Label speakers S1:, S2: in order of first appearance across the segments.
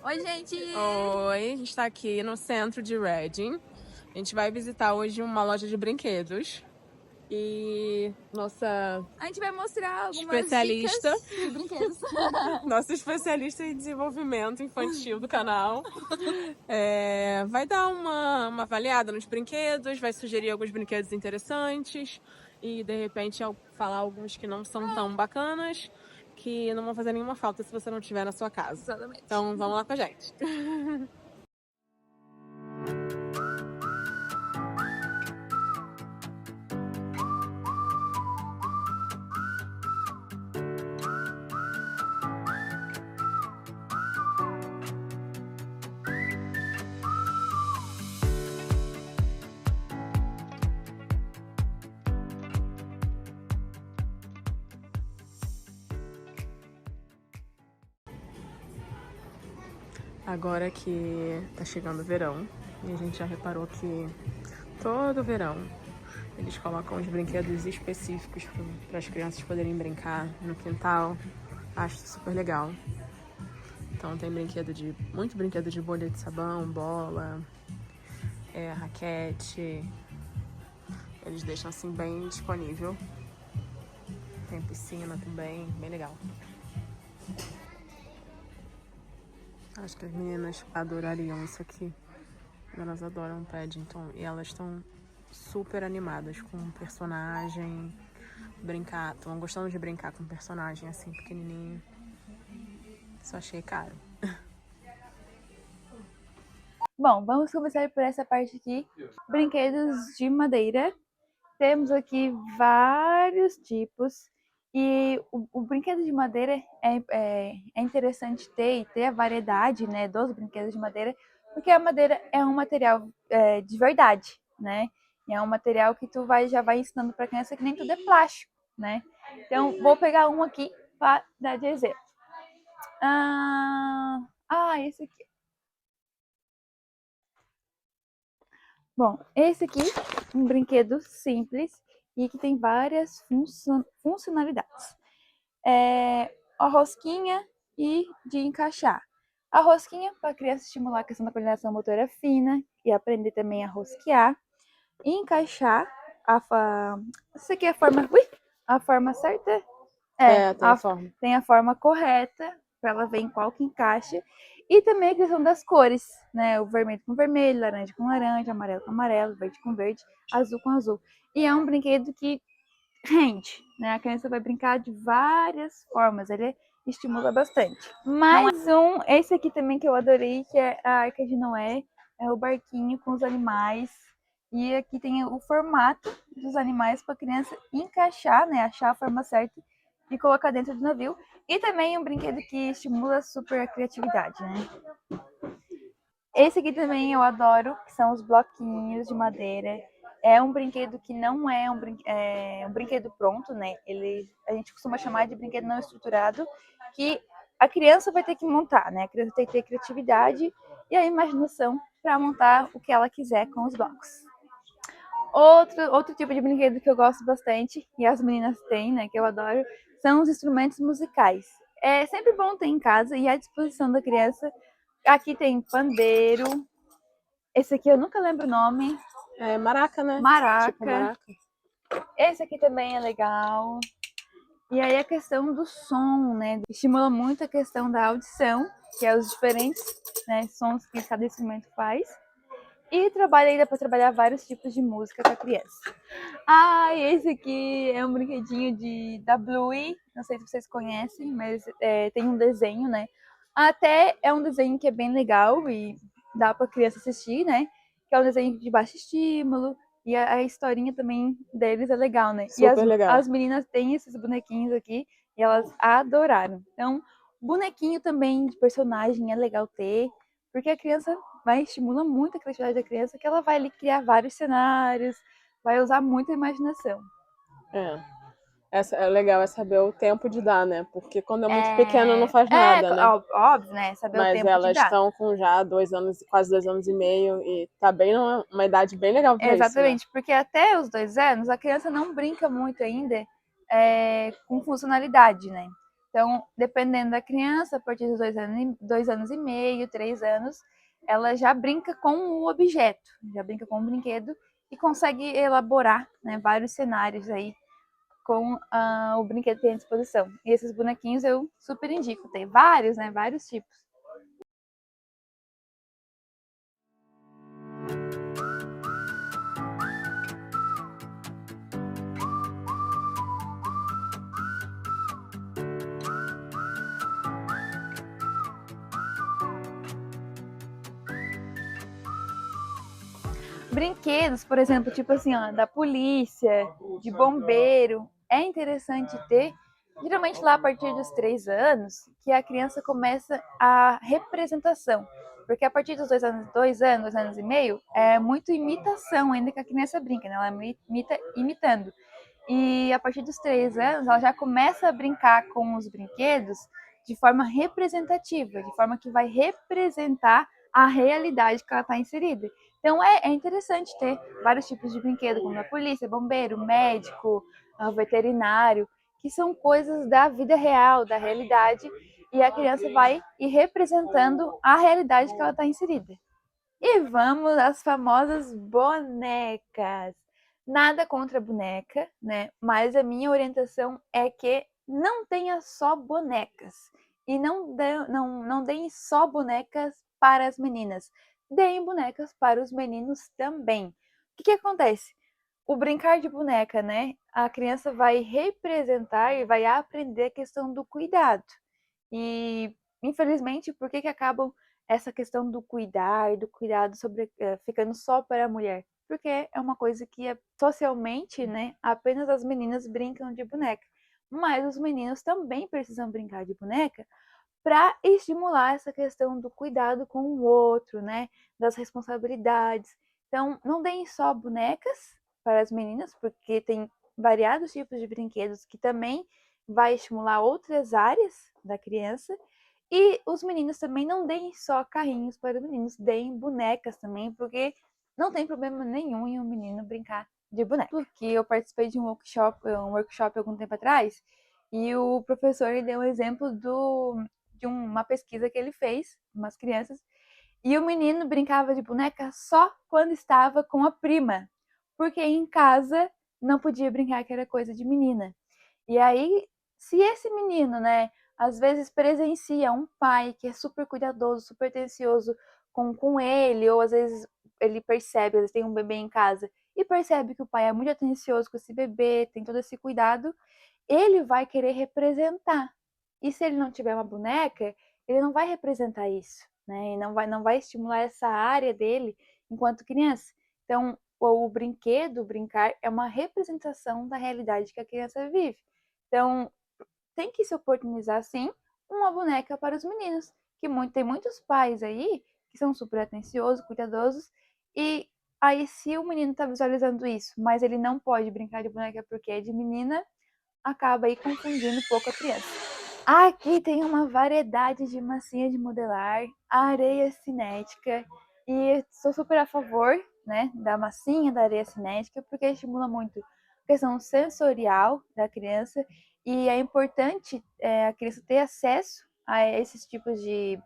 S1: Oi, gente!
S2: Oi, a gente tá aqui no centro de Reading. A gente vai visitar hoje uma loja de brinquedos. E nossa
S1: A gente vai mostrar algumas
S2: especialista,
S1: dicas de brinquedos.
S2: nossa especialista em desenvolvimento infantil do canal, vai dar uma avaliada nos brinquedos, vai sugerir alguns brinquedos interessantes e de repente falar alguns que não são tão bacanas, que não vão fazer nenhuma falta se você não tiver na sua casa.
S1: Exatamente.
S2: Então vamos lá com a gente. Agora que tá chegando o verão, e a gente já reparou que todo verão eles colocam os brinquedos específicos para as crianças poderem brincar no quintal. Acho super legal. Então tem muito brinquedo de bolha de sabão, bola, raquete. Eles deixam assim bem disponível. Tem piscina também, bem legal. Acho que as meninas adorariam isso aqui. Elas adoram Paddington e elas estão super animadas com o personagem, estão gostando de brincar com o personagem assim pequenininho. Só achei caro.
S1: Bom, vamos começar por essa parte aqui. Brinquedos de madeira. Temos aqui vários tipos. E o brinquedo de madeira é interessante ter a variedade, né, dos brinquedos de madeira, porque a madeira é um material de verdade, né? E é um material que já vai ensinando para a criança que nem tudo é plástico, né? Então, vou pegar um aqui para dar de exemplo. Esse aqui. Bom, esse aqui é um brinquedo simples e que tem várias funcionalidades. A rosquinha e de encaixar. A rosquinha para a criança estimular a questão da coordenação motora fina e aprender também a rosquear. E encaixar Essa aqui é a forma certa? Tem a forma correta para ela ver em qual que encaixa. E também a questão das cores, né? O vermelho com vermelho, laranja com laranja, amarelo com amarelo, verde com verde, azul com azul. E é um brinquedo que rende, né? A criança vai brincar de várias formas, ele estimula bastante. Esse aqui também que eu adorei, que é a Arca de Noé, é o barquinho com os animais. E aqui tem o formato dos animais para a criança encaixar, né? Achar a forma certa e colocar dentro do navio. E também um brinquedo que estimula super a criatividade, né? Esse aqui também eu adoro, que são os bloquinhos de madeira. É um brinquedo que não é um brinquedo pronto, né? A gente costuma chamar de brinquedo não estruturado, que a criança vai ter que montar, né? A criança tem que ter criatividade e a imaginação para montar o que ela quiser com os blocos. Outro tipo de brinquedo que eu gosto bastante, e as meninas têm, né, que eu adoro, são os instrumentos musicais. É sempre bom ter em casa e à disposição da criança. Aqui tem pandeiro. Esse aqui eu nunca lembro o nome.
S2: É maraca, né?
S1: Maraca.
S2: Tipo maraca.
S1: Esse aqui também é legal. E aí a questão do som, né? Estimula muito a questão da audição, que é os diferentes, né, sons que cada instrumento faz. E dá para trabalhar vários tipos de música com a criança. Esse aqui é um brinquedinho da Bluey. Não sei se vocês conhecem, mas tem um desenho, né? Até é um desenho que é bem legal e dá para criança assistir, né? Que é um desenho de baixo estímulo. E a historinha também deles é legal, né?
S2: Super legal.
S1: As meninas têm esses bonequinhos aqui e elas adoraram. Então, bonequinho também de personagem é legal ter, porque a criança estimula muito a criatividade da criança, que ela vai ali criar vários cenários, vai usar muita imaginação.
S2: É legal saber o tempo de dar, né? Porque quando é muito pequeno não faz nada, né?
S1: Óbvio, né? Saber o tempo de dar.
S2: Mas elas estão com já 2 anos, quase 2 anos e meio, e tá bem numa idade bem legal pra
S1: Exatamente,
S2: isso, né?
S1: porque até os 2 anos a criança não brinca muito ainda com funcionalidade, né? Então, dependendo da criança, a partir dos 2 anos e meio, 3 anos, ela já brinca com o objeto, já brinca com o brinquedo e consegue elaborar, né, vários cenários aí com o brinquedo que tem à disposição. E esses bonequinhos eu super indico, tem vários, né, vários tipos. Brinquedos, por exemplo, tipo assim, ó, da polícia, de bombeiro, é interessante ter, geralmente lá a partir dos 3 anos, que a criança começa a representação. Porque a partir dos 2 anos, 2 anos, 2 anos e meio, é muito imitação ainda que a criança brinca, né? Ela imita imitando. E a partir dos 3 anos, ela já começa a brincar com os brinquedos de forma representativa, de forma que vai representar a realidade que ela está inserida. Então é interessante ter vários tipos de brinquedo, como a polícia, bombeiro, médico, veterinário, que são coisas da vida real, da realidade, e a criança vai ir representando a realidade que ela está inserida. E vamos às famosas bonecas. Nada contra a boneca, né? Mas a minha orientação é que não tenha só bonecas. E não deem só bonecas para as meninas. Deem bonecas para os meninos também. O que acontece? O brincar de boneca, né? A criança vai representar e vai aprender a questão do cuidado. E, infelizmente, por que acabam essa questão do cuidar e do cuidado sobre, ficando só para a mulher? Porque é uma coisa que socialmente, né, apenas as meninas brincam de boneca. Mas os meninos também precisam brincar de boneca para estimular essa questão do cuidado com o outro, né, das responsabilidades. Então, não deem só bonecas para as meninas, porque tem variados tipos de brinquedos que também vai estimular outras áreas da criança. E os meninos também não deem só carrinhos para os meninos, deem bonecas também, porque não tem problema nenhum em um menino brincar de boneca. Porque eu participei de um workshop algum tempo atrás, e o professor ele deu um exemplo de uma pesquisa que ele fez com umas crianças, e o menino brincava de boneca só quando estava com a prima, porque em casa não podia brincar, que era coisa de menina. E aí, se esse menino, né, às vezes presencia um pai que é super cuidadoso, super atencioso com ele, ou às vezes ele percebe, às vezes tem um bebê em casa, e percebe que o pai é muito atencioso com esse bebê, tem todo esse cuidado, ele vai querer representar. E se ele não tiver uma boneca, ele não vai representar isso, né? E não vai estimular essa área dele enquanto criança. Então, o brinquedo, o brincar, é uma representação da realidade que a criança vive. Então, tem que se oportunizar, sim, uma boneca para os meninos. Tem muitos pais aí que são super atenciosos, cuidadosos, e aí se o menino está visualizando isso, mas ele não pode brincar de boneca porque é de menina, acaba aí confundindo um pouco a criança. Aqui tem uma variedade de massinha de modelar, areia cinética, e sou super a favor, né, da massinha da areia cinética, porque estimula muito a questão sensorial da criança, e é importante a criança ter acesso a esses tipos de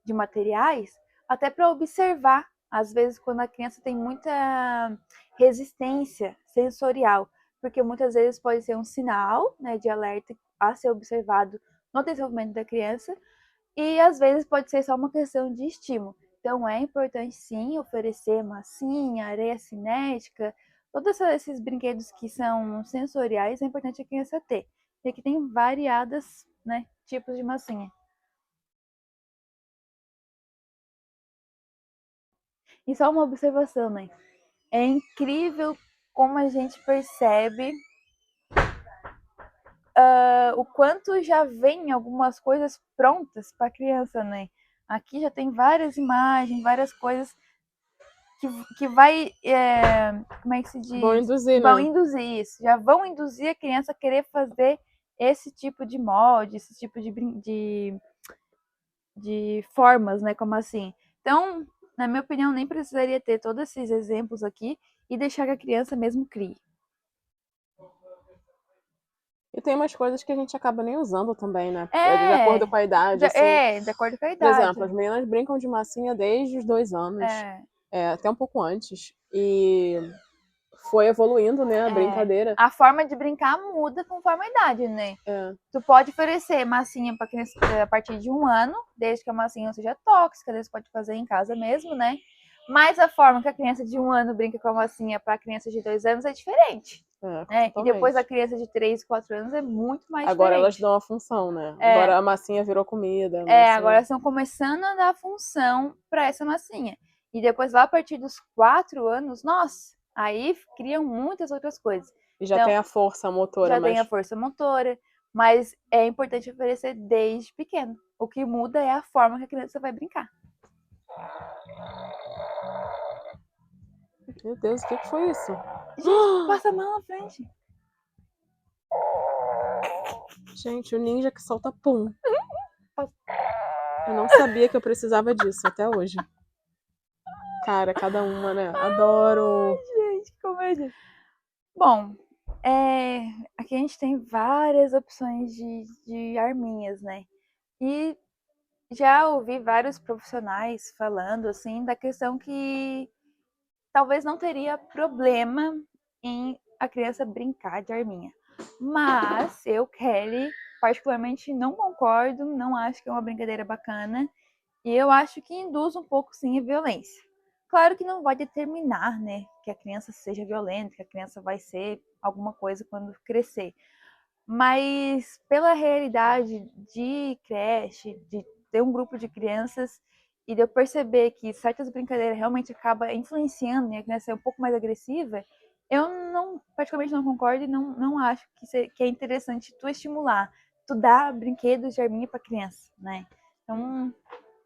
S1: materiais, até para observar, às vezes, quando a criança tem muita resistência sensorial, porque muitas vezes pode ser um sinal, né, de alerta a ser observado no desenvolvimento da criança, e às vezes pode ser só uma questão de estímulo. Então é importante sim oferecer massinha, areia cinética, todos esses brinquedos que são sensoriais, é importante a criança ter. E aqui tem variadas, né, tipos de massinha. E só uma observação, né? É incrível como a gente percebe o quanto já vem algumas coisas prontas para a criança, né? Aqui já tem várias imagens, várias coisas que vai, como é que se diz?
S2: Vão induzir,
S1: Vão
S2: né?
S1: induzir isso, já vão induzir a criança a querer fazer esse tipo de molde, esse tipo de formas, né? Como assim? Então, na minha opinião, nem precisaria ter todos esses exemplos aqui e deixar que a criança mesmo crie.
S2: E tem umas coisas que a gente acaba nem usando também, né? De
S1: É,
S2: acordo com a idade, assim.
S1: de acordo com a
S2: Por
S1: idade.
S2: exemplo, as meninas brincam de massinha desde os 2 anos,
S1: É,
S2: até um pouco antes. E foi evoluindo, né, a
S1: é.
S2: brincadeira.
S1: A forma de brincar muda conforme a idade, né?
S2: É.
S1: Tu pode oferecer massinha para criança a partir de 1 ano, desde que a massinha não seja tóxica, você pode fazer em casa mesmo, né? Mas a forma que a criança de 1 ano brinca com a massinha para a criança de 2 anos é diferente. Né? E depois a
S2: Totalmente.
S1: criança de 3, 4 anos é muito mais
S2: Agora elas
S1: diferente.
S2: dão a função, né?
S1: É,
S2: Agora a massinha virou comida. A
S1: é,
S2: massinha...
S1: agora estão começando a dar função para essa massinha. E depois, lá a partir dos 4 anos, nossa, aí criam muitas outras coisas.
S2: E já
S1: Então,
S2: tem a força motora,
S1: já tem a
S2: mas
S1: força motora, mas é importante oferecer desde pequeno. O que muda é a forma que a criança vai brincar.
S2: meu Deus, o que foi isso?
S1: Gente, passa a mão na frente.
S2: Gente, o ninja que solta pum. Eu não sabia que eu precisava disso até hoje. Cara, cada uma, né? Adoro.
S1: Ai, gente, que comédia. Bom, aqui a gente tem várias opções de arminhas, né? E já ouvi vários profissionais falando, assim, da questão que talvez não teria problema em a criança brincar de arminha. Mas eu, Kelly, particularmente não concordo, não acho que é uma brincadeira bacana. E eu acho que induz um pouco, sim, a violência. Claro que não vai determinar, né, que a criança seja violenta, que a criança vai ser alguma coisa quando crescer. Mas pela realidade de creche, de ter um grupo de crianças e de eu perceber que certas brincadeiras realmente acabam influenciando e a criança é um pouco mais agressiva, eu não, praticamente não concordo e não acho que é interessante tu estimular, tu dar brinquedos de arminha para criança, né? Então,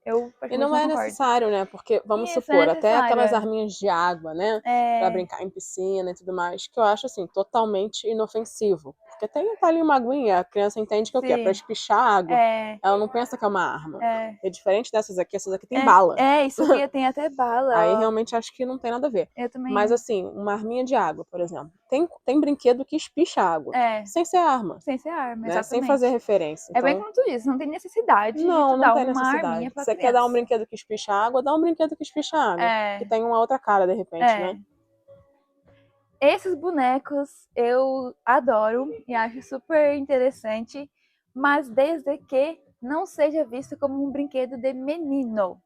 S1: eu
S2: E
S1: praticamente
S2: não
S1: não
S2: é
S1: concordo.
S2: necessário, né? Porque, vamos
S1: E isso é
S2: supor, até
S1: necessário.
S2: aquelas arminhas de água, né? Pra
S1: É,
S2: brincar em piscina e tudo mais, que eu acho, assim, totalmente inofensivo. Porque tá ali uma aguinha, a criança entende que é o quê? É pra
S1: sim,
S2: espichar água.
S1: é,
S2: Ela não pensa que é uma arma.
S1: é,
S2: É diferente essas aqui tem bala.
S1: isso aqui tem até
S2: Aí
S1: bala, ó.
S2: realmente acho que não tem nada a ver.
S1: Eu
S2: Mas
S1: também.
S2: assim, uma arminha de água, por exemplo. Tem brinquedo que espicha água,
S1: É,
S2: sem ser arma,
S1: sem ser arma,
S2: né? Sem fazer
S1: exatamente.
S2: referência.
S1: É bem
S2: Então,
S1: como tu disse, não tem necessidade de tu
S2: não
S1: dar
S2: tem
S1: uma arminha
S2: necessidade.
S1: pra
S2: Você quer dar um
S1: criança.
S2: brinquedo que espicha água, dá um brinquedo que espicha água. Que
S1: É,
S2: tem uma outra cara, de repente, né?
S1: é. Esses bonecos eu adoro e acho super interessante, mas desde que não seja visto como um brinquedo de menino.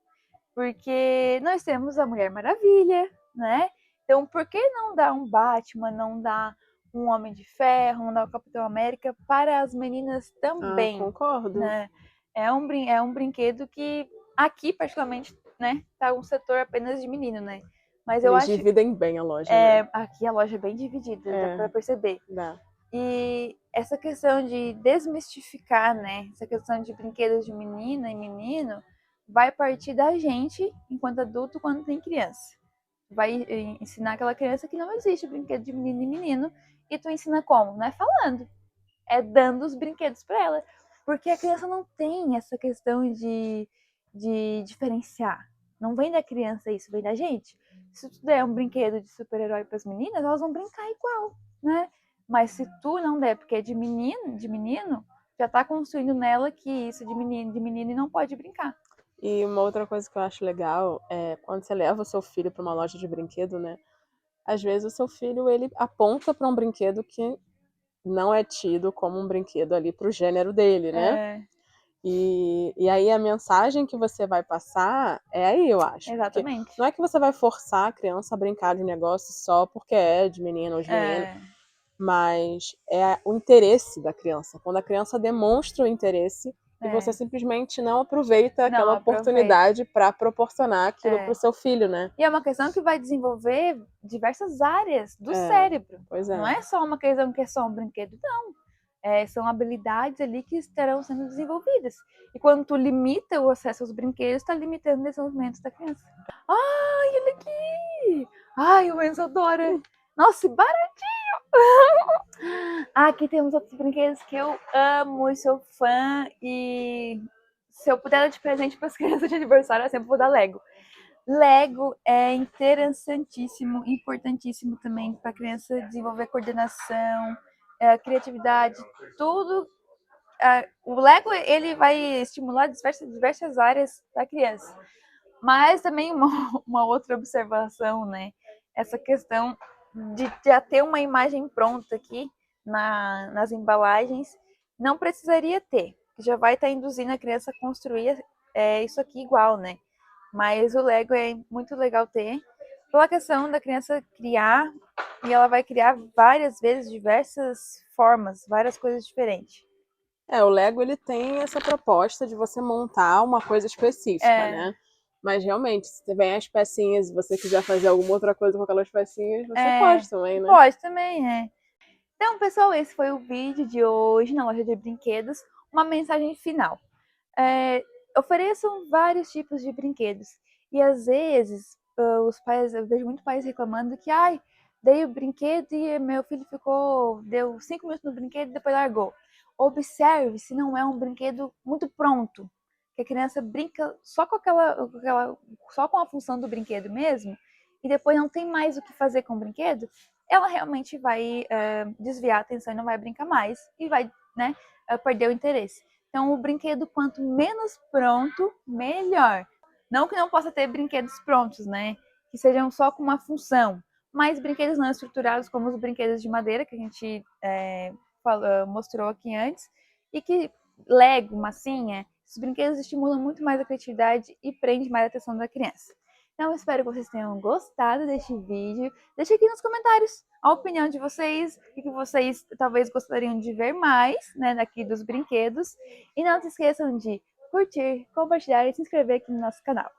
S1: Porque nós temos a Mulher Maravilha, né? Então, por que não dar um Batman, não dar um Homem de Ferro, não dar o Capitão América para as meninas
S2: Ah,
S1: também,
S2: concordo.
S1: né? É um brinquedo que aqui, particularmente, né, tá um setor apenas de menino, né? Mas eu
S2: Eles
S1: acho
S2: dividem bem a loja, né?
S1: aqui a loja é bem dividida, dá
S2: É,
S1: para perceber.
S2: dá.
S1: E essa questão de desmistificar, né? Essa questão de brinquedos de menina e menino vai partir da gente, enquanto adulto, quando tem criança. Vai ensinar aquela criança que não existe brinquedo de menino e menino. E tu ensina como? Não é falando, é dando os brinquedos para ela. Porque a criança não tem essa questão de diferenciar. Não vem da criança isso, vem da gente. Se tu der um brinquedo de super-herói para as meninas, elas vão brincar igual, né? Mas se tu não der, porque é de menino, já tá construindo nela que isso de menino e não pode brincar.
S2: E uma outra coisa que eu acho legal é quando você leva o seu filho para uma loja de brinquedo, né? Às vezes o seu filho ele aponta para um brinquedo que não é tido como um brinquedo ali pro gênero dele, né?
S1: É,
S2: E aí a mensagem que você vai passar é aí, eu acho. Porque
S1: exatamente.
S2: não é que você vai forçar a criança a brincar de um negócio só porque é de menino ou de menina,
S1: É,
S2: mas é o interesse da criança. Quando a criança demonstra o interesse e você
S1: é.
S2: simplesmente não aproveita
S1: Não,
S2: aquela
S1: aproveita.
S2: oportunidade para proporcionar aquilo para
S1: É.
S2: o seu filho, né?
S1: E é uma questão que vai desenvolver diversas áreas do
S2: É,
S1: cérebro.
S2: pois
S1: Não
S2: é.
S1: é só uma questão que é só um brinquedo, não. São habilidades ali que estarão sendo desenvolvidas. E quando tu limita o acesso aos brinquedos, está limitando o desenvolvimento da criança. Ai, olha aqui! Ai, o Enzo adora! Nossa, baratinho! Aqui temos outros brinquedos que eu amo e sou fã. E se eu puder dar de presente para as crianças de aniversário, eu sempre vou dar Lego. Lego é interessantíssimo, importantíssimo também para a criança desenvolver coordenação, criatividade, tudo. O Lego ele vai estimular diversas áreas da criança. Mas também uma outra observação, né? Essa questão de já ter uma imagem pronta aqui nas embalagens, não precisaria ter, já vai estar induzindo a criança a construir isso aqui igual, né? Mas o Lego é muito legal ter, pela questão da criança criar, e ela vai criar várias vezes, diversas formas, várias coisas diferentes.
S2: O Lego ele tem essa proposta de você montar uma coisa específica, né? Mas realmente, se tiver as pecinhas e você quiser fazer alguma outra coisa com aquelas pecinhas, você pode também, né?
S1: Pode também, Então, pessoal, esse foi o vídeo de hoje na loja de brinquedos. Uma mensagem final. Ofereçam vários tipos de brinquedos. E às vezes, os pais, eu vejo muito pais reclamando que, dei o brinquedo e meu filho deu 5 minutos no brinquedo e depois largou. Observe se não é um brinquedo muito pronto, que a criança brinca só só com a função do brinquedo mesmo, e depois não tem mais o que fazer com o brinquedo, ela realmente vai desviar a atenção e não vai brincar mais e vai, né, perder o interesse. Então, o brinquedo, quanto menos pronto, melhor. Não que não possa ter brinquedos prontos, né? Que sejam só com uma função. Mas brinquedos não estruturados, como os brinquedos de madeira, que a gente mostrou aqui antes. E que Lego, massinha, esses brinquedos estimulam muito mais a criatividade e prende mais a atenção da criança. Então, espero que vocês tenham gostado deste vídeo. Deixe aqui nos comentários a opinião de vocês, o que vocês talvez gostariam de ver mais, né, daqui dos brinquedos. E não se esqueçam de curtir, compartilhar e se inscrever aqui no nosso canal.